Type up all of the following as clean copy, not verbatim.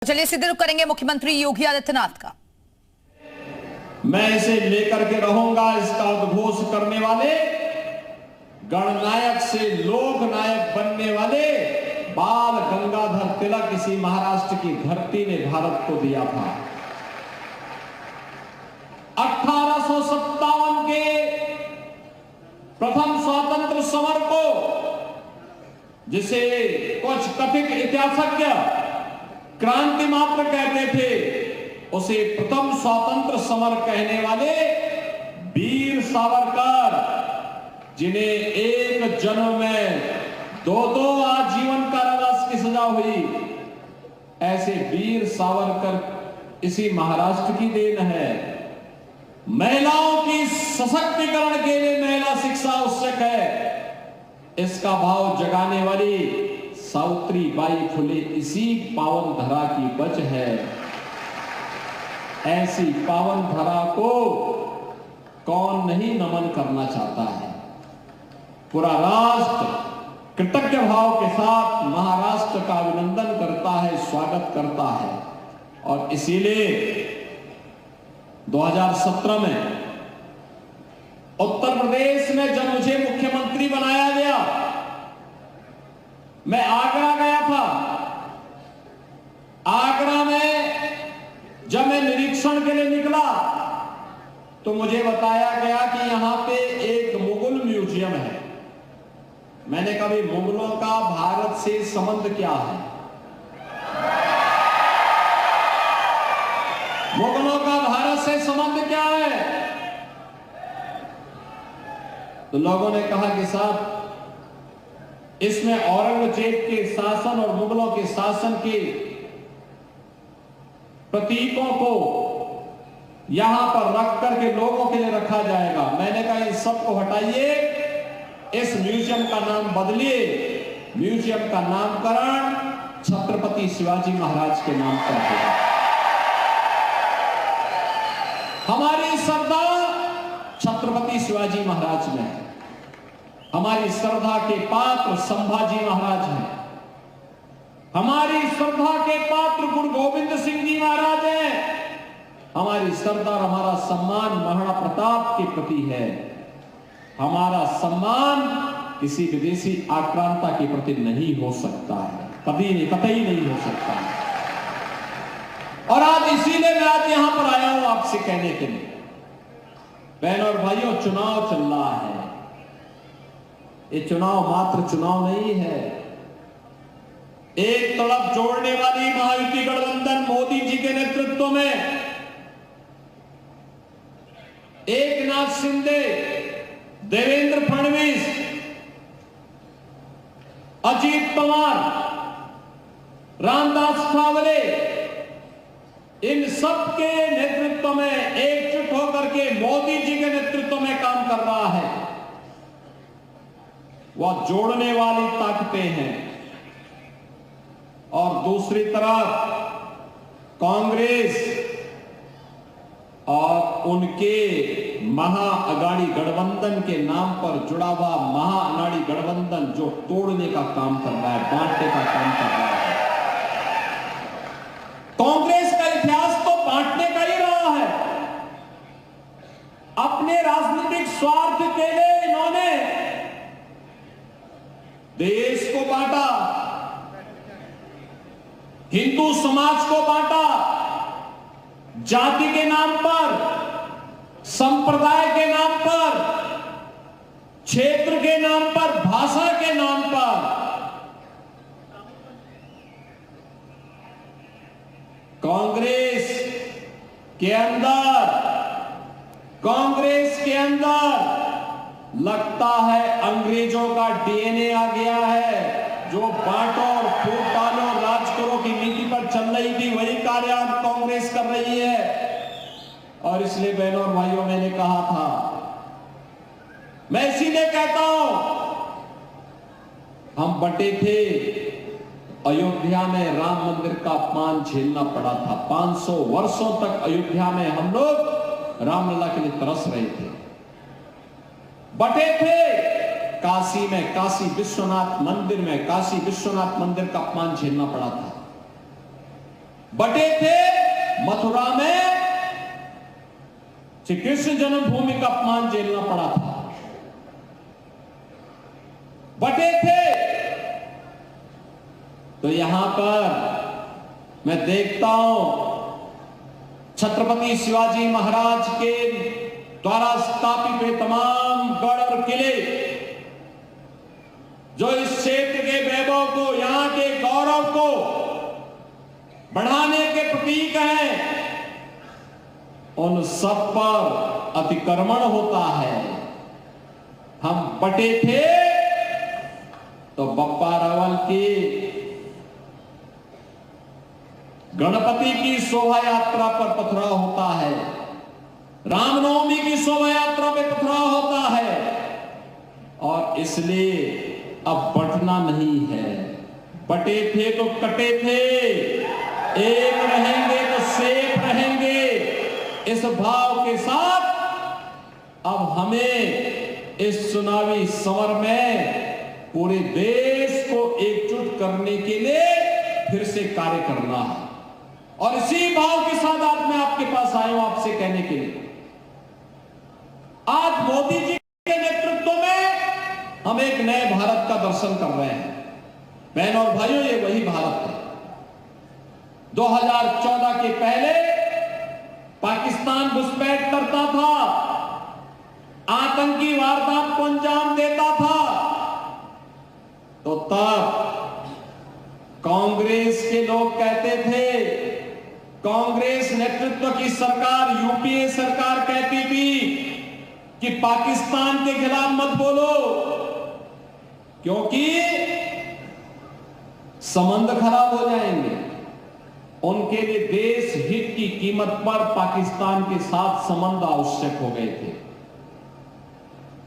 चलिए सीधे रुख करेंगे मुख्यमंत्री योगी आदित्यनाथ का। मैं इसे लेकर के रहूंगा। इसका उद्घोष करने वाले, गणनायक से लोक नायक बनने वाले बाल गंगाधर तिलक इसी महाराष्ट्र की धरती ने भारत को दिया था। 1857 के प्रथम स्वतंत्र समर को, जिसे कुछ कथित इतिहासज्ञ क्रांति मात्र कहते थे, उसे प्रथम स्वतंत्र समर कहने वाले वीर सावरकर, जिन्हें एक जन्म में दो आजीवन कारावास की सजा हुई, ऐसे वीर सावरकर इसी महाराष्ट्र की देन है। महिलाओं की सशक्तिकरण के लिए महिला शिक्षा आवश्यक है, इसका भाव जगाने वाली सावित्री बाई फुले इसी पावन धरा की बच है। ऐसी पावन धरा को कौन नहीं नमन करना चाहता है। पूरा राष्ट्र कृतज्ञ भाव के साथ महाराष्ट्र का अभिनंदन करता है, स्वागत करता है। और इसीलिए 2017 में उत्तर प्रदेश में जब मुझे मुख्यमंत्री बनाया गया, मैं आगरा गया था। आगरा में जब मैं निरीक्षण के लिए निकला तो मुझे बताया गया कि यहां पे एक मुगल म्यूजियम है। मैंने कभी मुगलों का भारत से संबंध क्या है, मुगलों का भारत से संबंध क्या है, तो लोगों ने कहा कि साहब, इसमें औरंगजेब के शासन और मुगलों के शासन के प्रतीकों को यहां पर रख करके लोगों के लिए रखा जाएगा। मैंने कहा इस सब को हटाइए, इस म्यूजियम का नाम बदलिए, म्यूजियम का नामकरण छत्रपति शिवाजी महाराज के नाम पर होगा। हमारी श्रद्धा छत्रपति शिवाजी महाराज में है, हमारी श्रद्धा के पात्र संभाजी महाराज हैं, हमारी श्रद्धा के पात्र गुरु गोविंद सिंह जी महाराज हैं, हमारी श्रद्धा और हमारा सम्मान महाराणा प्रताप के प्रति है। हमारा सम्मान किसी विदेशी आक्रांता के प्रति नहीं हो सकता है, कभी नहीं, कतई नहीं हो सकता है। और आज इसीलिए मैं आज यहां पर आया हूं आपसे कहने के लिए, बहनों और भाइयों, चुनाव चल रहा है। ये चुनाव मात्र चुनाव नहीं है। एक तरफ जोड़ने वाली महायुति गठबंधन मोदी जी के नेतृत्व में, एकनाथ शिंदे, देवेंद्र फडणवीस, अजीत पवार, रामदास ठावरे, इन सबके नेतृत्व में एकजुट होकर के मोदी जी के नेतृत्व में काम कर रहा है। वह जोड़ने वाली ताकतें हैं। और दूसरी तरफ कांग्रेस और उनके महाअगाड़ी गठबंधन के नाम पर जुड़ा हुआ महाअगाड़ी गठबंधन, जो तोड़ने का काम कर रहा है, बांटने का काम कर रहा है। कांग्रेस का इतिहास तो बांटने का ही रहा है। अपने राजनीतिक स्वार्थ के लिए इन्होंने देश को बांटा, हिंदू समाज को बांटा, जाति के नाम पर, संप्रदाय के नाम पर, क्षेत्र के नाम पर, भाषा के नाम पर। कांग्रेस के अंदर लगता है अंग्रेजों का डीएनए आ गया है। जो बांटो और फूट डालो, राज करो की नीति पर चल रही थी, वही कार्य अब कांग्रेस कर रही है। और इसलिए बहनों और भाइयों, मैंने कहा था, मैं इसीलिए कहता हूं, हम बटे थे, अयोध्या में राम मंदिर का अपमान झेलना पड़ा था। 500 वर्षों तक अयोध्या में हम लोग रामलला के लिए तरस रहे थे, बटे थे। काशी में, काशी विश्वनाथ मंदिर में, काशी विश्वनाथ मंदिर का अपमान झेलना पड़ा था। बटे थे मथुरा में, श्री कृष्ण जन्मभूमि का अपमान झेलना पड़ा था। बटे थे तो यहां पर मैं देखता हूं छत्रपति शिवाजी महाराज के द्वारा स्थापित हुए तमाम गढ़ और किले जो इस क्षेत्र के वैभव को, यहां के गौरव को बढ़ाने के प्रतीक हैं, उन सब पर अतिक्रमण होता है। हम बटे थे तो बप्पा रावल की गणपति की शोभा यात्रा पर पथराव होता है, रामनवमी की शोभा यात्रा पे पथराव होता है, और इसलिए अब बंटना नहीं है। बटे थे तो कटे थे, एक रहेंगे तो सेफ रहेंगे, इस भाव के साथ अब हमें इस चुनावी समर में पूरे देश को एकजुट करने के लिए फिर से कार्य करना है। और इसी भाव के साथ आज मैं आपके पास आया हूं आपसे कहने के लिए, आज मोदी जी के नेतृत्व में हम एक नए भारत का दर्शन कर रहे हैं। बहन और भाइयों, ये वही भारत है 2014 के पहले पाकिस्तान घुसपैठ करता था, आतंकी वारदात को अंजाम देता था, तो तब कांग्रेस के लोग कहते थे, कांग्रेस नेतृत्व की सरकार, यूपीए सरकार कहती थी कि पाकिस्तान के खिलाफ मत बोलो क्योंकि संबंध खराब हो जाएंगे। उनके लिए देश हित की कीमत पर पाकिस्तान के साथ संबंध आवश्यक हो गए थे।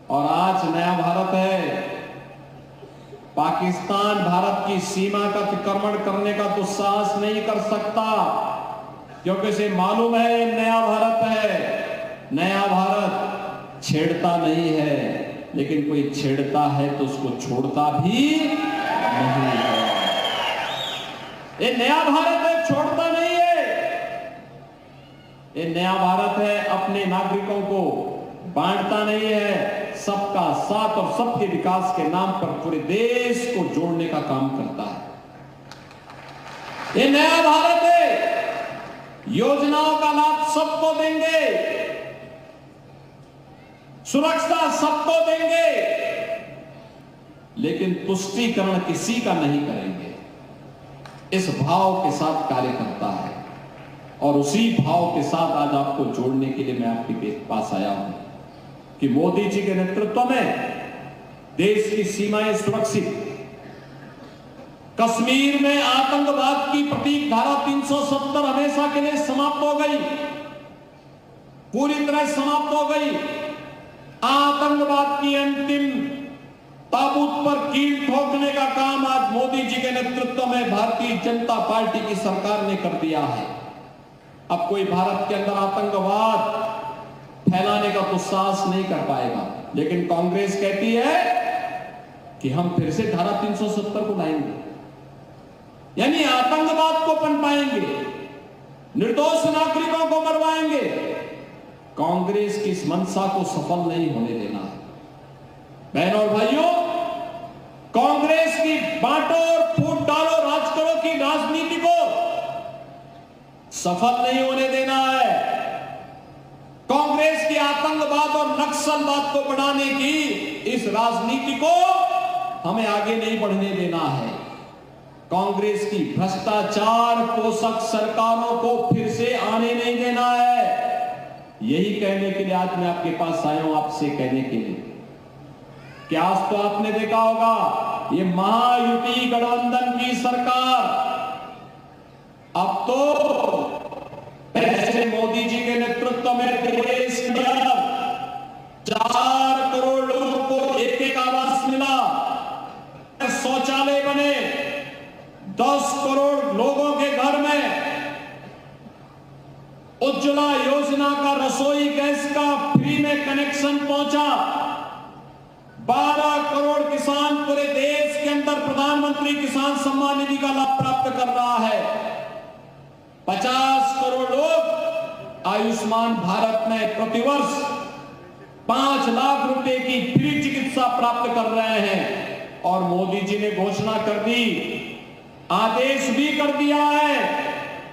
और आज नया भारत है, पाकिस्तान भारत की सीमा का अतिक्रमण करने का दुस्साहस नहीं कर सकता क्योंकि इसे मालूम है नया भारत है, नया भारत छेड़ता नहीं है, लेकिन कोई छेड़ता है तो उसको छोड़ता भी नहीं है। ये नया भारत है, छोड़ता नहीं है। ये नया भारत है, अपने नागरिकों को बांटता नहीं है, सबका साथ और सबके विकास के नाम पर पूरे देश को जोड़ने का काम करता है। ये नया भारत है, योजनाओं का लाभ सबको देंगे, सुरक्षा सबको देंगे, लेकिन तुष्टीकरण किसी का नहीं करेंगे। इस भाव के साथ कार्य करता है और उसी भाव के साथ आज आपको जोड़ने के लिए मैं आपके पास आया हूं कि मोदी जी के नेतृत्व में देश की सीमाएं सुरक्षित, कश्मीर में आतंकवाद की प्रतीक धारा 370 हमेशा के लिए समाप्त हो गई, पूरी तरह समाप्त हो गई। आतंकवाद की अंतिम ताबूत पर कील ठोकने का काम आज मोदी जी के नेतृत्व में भारतीय जनता पार्टी की सरकार ने कर दिया है। अब कोई भारत के अंदर आतंकवाद फैलाने का दुस्साहस नहीं कर पाएगा, लेकिन कांग्रेस कहती है कि हम फिर से धारा 370 को लाएंगे, यानी आतंकवाद को पनपाएंगे, निर्दोष नागरिकों को मरवाएंगे। कांग्रेस की इस मंशा को सफल नहीं होने देना है। बहनों और भाइयों, कांग्रेस की बांटो और फूट डालो राज करो की राजनीति को सफल नहीं होने देना है। कांग्रेस की आतंकवाद और नक्सलवाद को बढ़ाने की इस राजनीति को हमें आगे नहीं बढ़ने देना है। कांग्रेस की भ्रष्टाचार पोषक सरकारों को फिर से आने नहीं देना है। यही कहने के लिए आज मैं आपके पास आया हूं, आपसे कहने के लिए कि आज तो आपने देखा होगा ये महायुति गठबंधन की सरकार अब तो ऐसे मोदी जी के नेतृत्व में देश के अंदर 4 करोड़ लोगों को एक आवास मिला, शौचालय बने, 10 करोड़ लोगों के घर में उज्ज्वला योजना का रसोई गैस का फ्री में कनेक्शन पहुंचा, 12 करोड़ किसान पूरे देश के अंदर प्रधानमंत्री किसान सम्मान निधि का लाभ प्राप्त कर रहा है। 50 करोड़ लोग आयुष्मान भारत में प्रतिवर्ष 5 लाख रुपए की फ्री चिकित्सा प्राप्त कर रहे हैं। और मोदी जी ने घोषणा कर दी, आदेश भी कर दिया है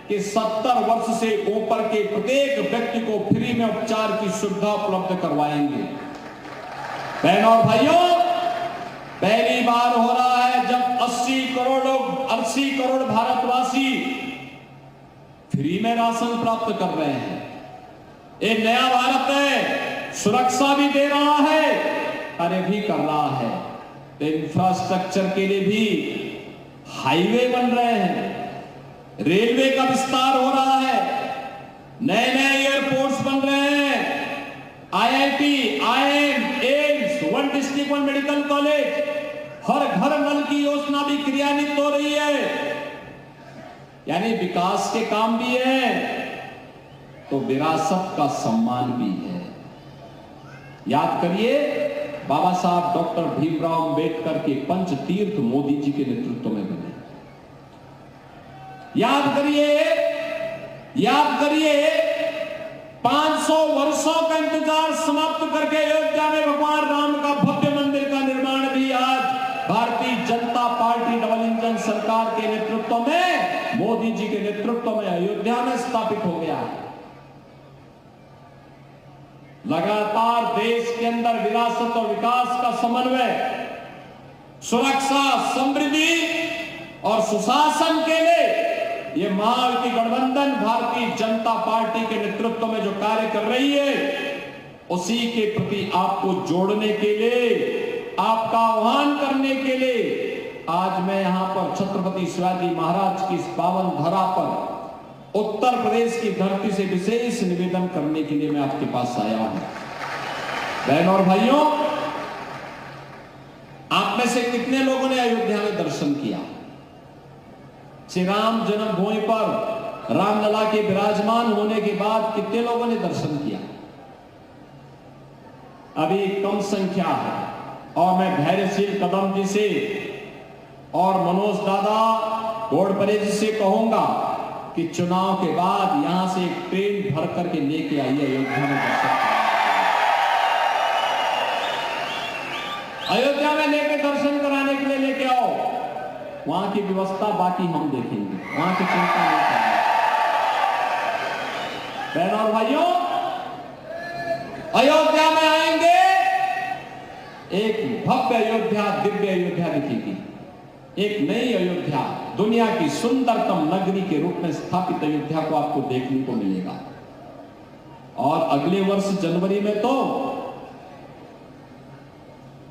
कि 70 वर्ष से ऊपर के प्रत्येक व्यक्ति को फ्री में उपचार की सुविधा उपलब्ध करवाएंगे। बहनों और भाइयों, पहली बार हो रहा है जब 80 करोड़ भारतवासी फ्री में राशन प्राप्त कर रहे हैं। एक नया भारत है, सुरक्षा भी दे रहा है, कार्य भी कर रहा है। तो इंफ्रास्ट्रक्चर के लिए भी हाईवे बन रहे हैं, रेलवे का विस्तार हो रहा है, नए नए एयरपोर्ट्स बन रहे हैं, IIT, IIM, AIIMS, 1 district 1 medical college, हर घर नल की योजना भी क्रियान्वित हो रही है। यानी विकास के काम भी है तो विरासत का सम्मान भी है। याद करिए, बाबा साहब डॉक्टर भीमराव अंबेडकर के पंचतीर्थ मोदी जी के नेतृत्व में बने। याद करिए 500 वर्षों का इंतजार समाप्त करके अयोध्या में भगवान राम का भव्य मंदिर का निर्माण भी आज Bharatiya Janata party double engine सरकार के नेतृत्व में, मोदी जी के नेतृत्व में अयोध्या में स्थापित हो गया है। लगातार देश के अंदर विरासत और विकास का समन्वय, सुरक्षा, समृद्धि और सुशासन के लिए ये महायुति गठबंधन भारतीय जनता पार्टी के नेतृत्व में जो कार्य कर रही है, उसी के प्रति आपको जोड़ने के लिए, आपका आह्वान करने के लिए आज मैं यहां पर छत्रपति शिवाजी महाराज की इस पावन धरा पर उत्तर प्रदेश की धरती से विशेष निवेदन करने के लिए मैं आपके पास आया हूं। बहनों और भाइयों, आप में से कितने लोगों ने अयोध्या में दर्शन किया? श्री राम जन्मभूमि पर रामलला के विराजमान होने के बाद कितने लोगों ने दर्शन किया? अभी कम संख्या है। और मैं धैर्यशील कदम जी से और मनोज दादा घोड़परे जी से कहूंगा कि चुनाव के बाद यहां से एक ट्रेन भर करके लेके आइए, अयोध्या में दर्शन। अयोध्या में लेके दर्शन कराने के लिए लेके आओ, वहां की व्यवस्था बाकी हम देखेंगे, वहां की चिंता नहीं करनी। बहनों और भाइयों, अयोध्या में आएंगे, एक भव्य अयोध्या, दिव्य अयोध्या दिखेगी। एक नई अयोध्या, दुनिया की सुंदरतम नगरी के रूप में स्थापित अयोध्या को आपको देखने को मिलेगा। और अगले वर्ष जनवरी में तो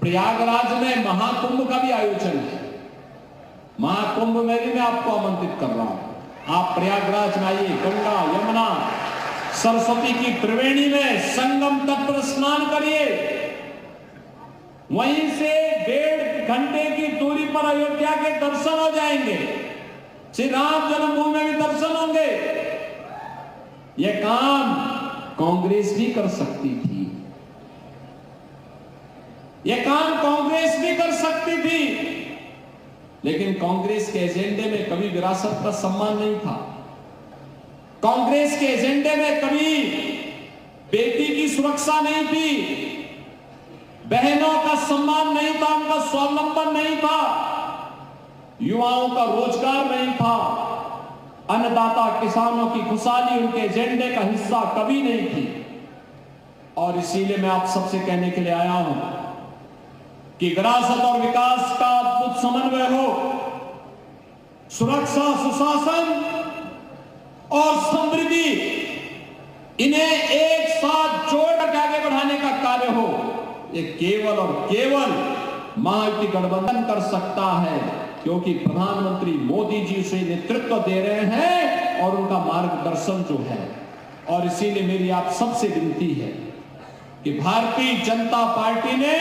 प्रयागराज में महाकुंभ का भी आयोजन है। महाकुंभ में भी मैं आपको आमंत्रित कर रहा हूं। आप प्रयागराज में आइए, गंगा, यमुना, सरस्वती की त्रिवेणी में संगम तट पर स्नान करिए। वहीं से 1.5 घंटे की दूरी पर अयोध्या के दर्शन हो जाएंगे। श्री राम जन्मभूमि में भी दर्शन होंगे। यह काम कांग्रेस भी कर सकती थी, यह काम कांग्रेस भी कर सकती थी, लेकिन कांग्रेस के एजेंडे में कभी विरासत का सम्मान नहीं था। कांग्रेस के एजेंडे में कभी बेटी की सुरक्षा नहीं थी, बहनों का सम्मान नहीं था, उनका स्वावलंबन नहीं था, युवाओं का रोजगार नहीं था, अन्नदाता किसानों की खुशहाली उनके एजेंडे का हिस्सा कभी नहीं थी। और इसीलिए मैं आप सबसे कहने के लिए आया हूं कि विरासत और विकास का अद्भुत समन्वय हो, सुरक्षा, सुशासन और समृद्धि, इन्हें एक साथ जोड़कर आगे बढ़ाने का कार्य हो, ये केवल और केवल महायुति गठबंधन कर सकता है, क्योंकि प्रधानमंत्री मोदी जी उसे नेतृत्व दे रहे हैं और उनका मार्गदर्शन जो है। और इसीलिए मेरी आप सबसे विनती है कि भारतीय जनता पार्टी ने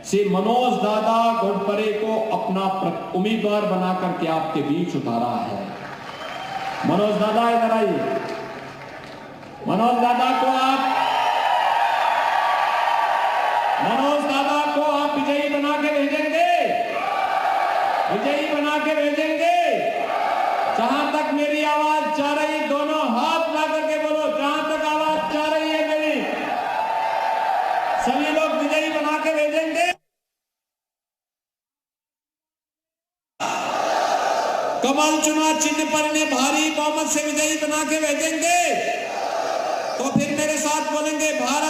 श्री मनोज दादा घोड़परे को अपना उम्मीदवार बनाकर के आपके बीच उतारा है। मनोज दादा इधर आइए। मनोज दादा को आप विजयी बना के भेजेंगे, विजयी बना के भेजेंगे। जहां तक मेरी आवाज जा रही, दोनों हाथ ला करके बोलो, जहां तक आवाज जा रही है मेरी, सभी लोग विजयी बना के भेजेंगे। कमल चुनाव चिन्ह पर ने भारी बहुमत से विजयी बना के भेजेंगे। तो फिर मेरे साथ बोलेंगे, भारत